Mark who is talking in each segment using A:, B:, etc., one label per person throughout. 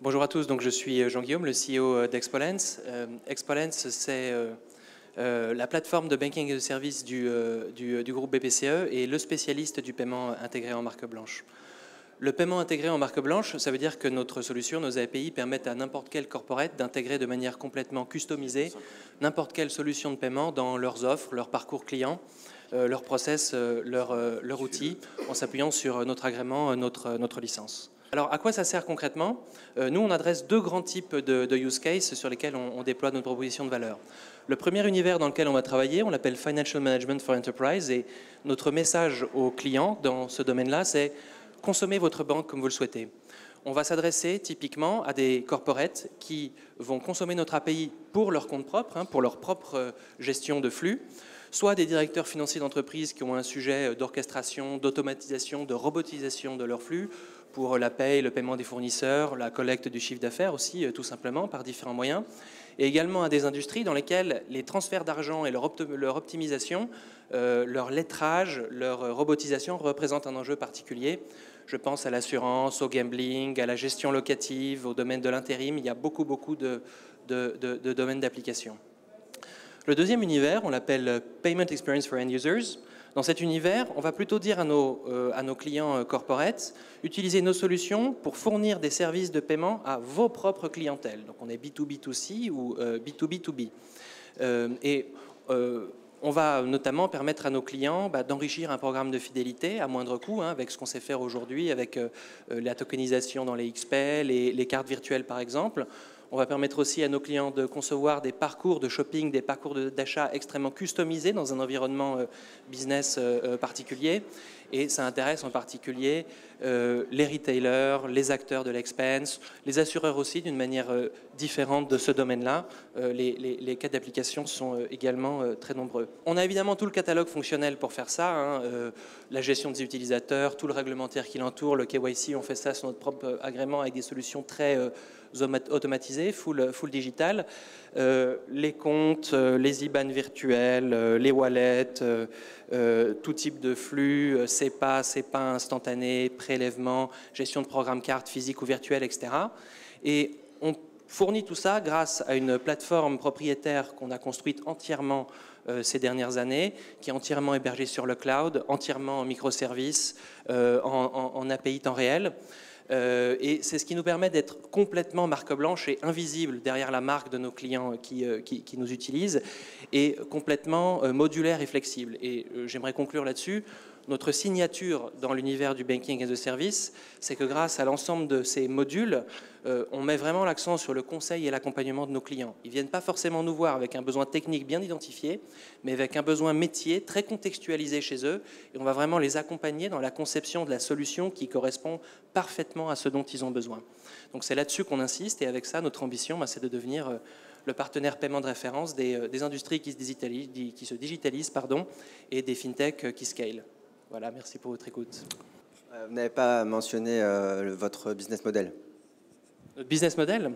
A: Bonjour à tous, donc je suis Jean-Guillaume, le CEO d'Expolens. Expolens, c'est la plateforme de banking as a service du groupe BPCE et le spécialiste du paiement intégré en marque blanche. Le paiement intégré en marque blanche, ça veut dire que notre solution, nos API, permettent à n'importe quel corporate d'intégrer de manière complètement customisée n'importe quelle solution de paiement dans leurs offres, leur parcours client, leur process, leur outil, en s'appuyant sur notre agrément, notre licence. Alors, à quoi ça sert concrètement? Nous, on adresse deux grands types de use cases sur lesquels on déploie notre proposition de valeur. Le premier univers dans lequel on va travailler, on l'appelle Financial Management for Enterprise, et notre message aux clients dans ce domaine-là, c'est consommez votre banque comme vous le souhaitez. On va s'adresser typiquement à des corporates qui vont consommer notre API pour leur compte propre, pour leur propre gestion de flux, soit des directeurs financiers d'entreprise qui ont un sujet d'orchestration, d'automatisation, de robotisation de leur flux, pour la paye, le paiement des fournisseurs, la collecte du chiffre d'affaires aussi, tout simplement, par différents moyens. Et également à des industries dans lesquelles les transferts d'argent et leur optimisation, leur lettrage, leur robotisation représentent un enjeu particulier. Je pense à l'assurance, au gambling, à la gestion locative, au domaine de l'intérim. Il y a beaucoup de domaines d'application. Le deuxième univers, on l'appelle Payment Experience for End Users. Dans cet univers, on va plutôt dire à nos clients corporates, utilisez nos solutions pour fournir des services de paiement à vos propres clientèles. Donc on est B2B2C ou B2B2B. On va notamment permettre à nos clients d'enrichir un programme de fidélité à moindre coût, avec ce qu'on sait faire aujourd'hui, avec la tokenisation dans les XP, les cartes virtuelles par exemple. On va permettre aussi à nos clients de concevoir des parcours de shopping, des parcours d'achat extrêmement customisés dans un environnement business particulier. Et ça intéresse en particulier les retailers, les acteurs de l'expense, les assureurs aussi d'une manière différente de ce domaine-là. Les cas d'application sont également très nombreux. On a évidemment tout le catalogue fonctionnel pour faire ça, la gestion des utilisateurs, tout le réglementaire qui l'entoure, le KYC, on fait ça sur notre propre agrément avec des solutions très automatisées, full digital. Les comptes, les IBAN virtuels, les wallets, tout type de flux, SEPA instantané, prélèvement, gestion de programme carte physique ou virtuelle, etc. Et on fournit tout ça grâce à une plateforme propriétaire qu'on a construite entièrement ces dernières années, qui est entièrement hébergée sur le cloud, entièrement en microservices, en API temps réel. Et c'est ce qui nous permet d'être complètement marque blanche et invisible derrière la marque de nos clients qui nous utilisent, et complètement modulaire et flexible. Et j'aimerais conclure là-dessus. Notre signature dans l'univers du banking as a service, c'est que grâce à l'ensemble de ces modules, on met vraiment l'accent sur le conseil et l'accompagnement de nos clients. Ils ne viennent pas forcément nous voir avec un besoin technique bien identifié, mais avec un besoin métier très contextualisé chez eux. Et on va vraiment les accompagner dans la conception de la solution qui correspond parfaitement à ce dont ils ont besoin. Donc c'est là-dessus qu'on insiste, et avec ça, notre ambition, c'est de devenir le partenaire paiement de référence des industries qui se digitalisent, et des fintechs qui scale. Voilà, merci pour votre écoute.
B: Vous n'avez pas mentionné votre business model.
A: Notre business model,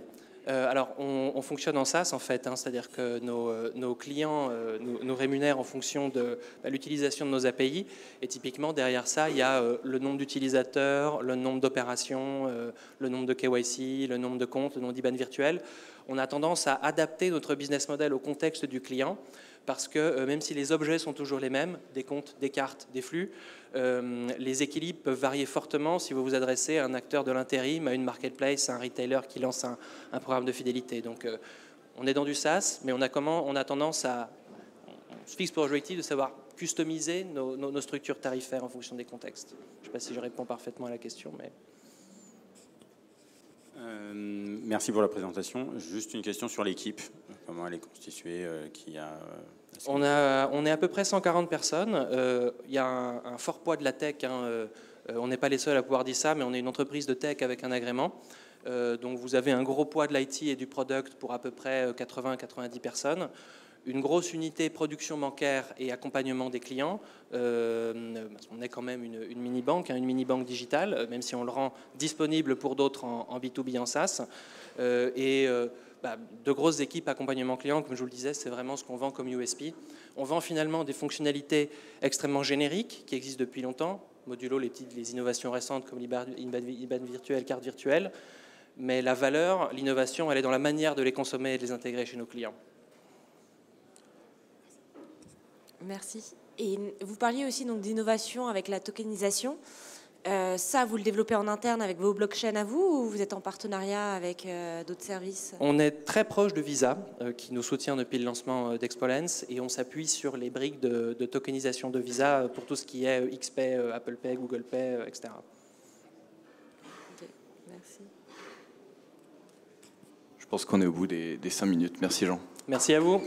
A: alors on fonctionne en SaaS en fait, c'est-à-dire que nos clients nous rémunèrent en fonction de l'utilisation de nos API, et typiquement derrière ça il y a le nombre d'utilisateurs, le nombre d'opérations, le nombre de KYC, le nombre de comptes, le nombre d'IBAN virtuels. On a tendance à adapter notre business model au contexte du client, parce que même si les objets sont toujours les mêmes, des comptes, des cartes, des flux, les équilibres peuvent varier fortement si vous vous adressez à un acteur de l'intérim, à une marketplace, à un retailer qui lance un programme de fidélité. Donc on est dans du SaaS, mais on a tendance à, on se fixe pour objectif de savoir customiser nos structures tarifaires en fonction des contextes. Je ne sais pas si je réponds parfaitement à la question, mais...
C: Merci pour la présentation. Juste une question sur l'équipe. Comment elle est constituée,
A: On est à peu près 140 personnes. Il y a un fort poids de la tech. On n'est pas les seuls à pouvoir dire ça, mais on est une entreprise de tech avec un agrément. Donc vous avez un gros poids de l'IT et du product pour à peu près 80-90 personnes. Une grosse unité production bancaire et accompagnement des clients. On est quand même une mini-banque, une mini-banque digitale, même si on le rend disponible pour d'autres en B2B, en SaaS. De grosses équipes accompagnement client, comme je vous le disais, c'est vraiment ce qu'on vend comme USP. On vend finalement des fonctionnalités extrêmement génériques qui existent depuis longtemps, modulo les innovations récentes comme l'IBAN virtuel, carte virtuelle, mais la valeur, l'innovation, elle est dans la manière de les consommer et de les intégrer chez nos clients.
D: Merci. Et vous parliez aussi d'innovation avec la tokenisation. Ça, vous le développez en interne avec vos blockchains à vous ou vous êtes en partenariat avec d'autres services?
A: On est très proche de Visa, qui nous soutient depuis le lancement d'Expolens, et on s'appuie sur les briques de tokenisation de Visa pour tout ce qui est XPay, Apple Pay, Google Pay, etc.
D: Okay, merci.
E: Je pense qu'on est au bout des 5 minutes. Merci Jean.
A: Merci à vous.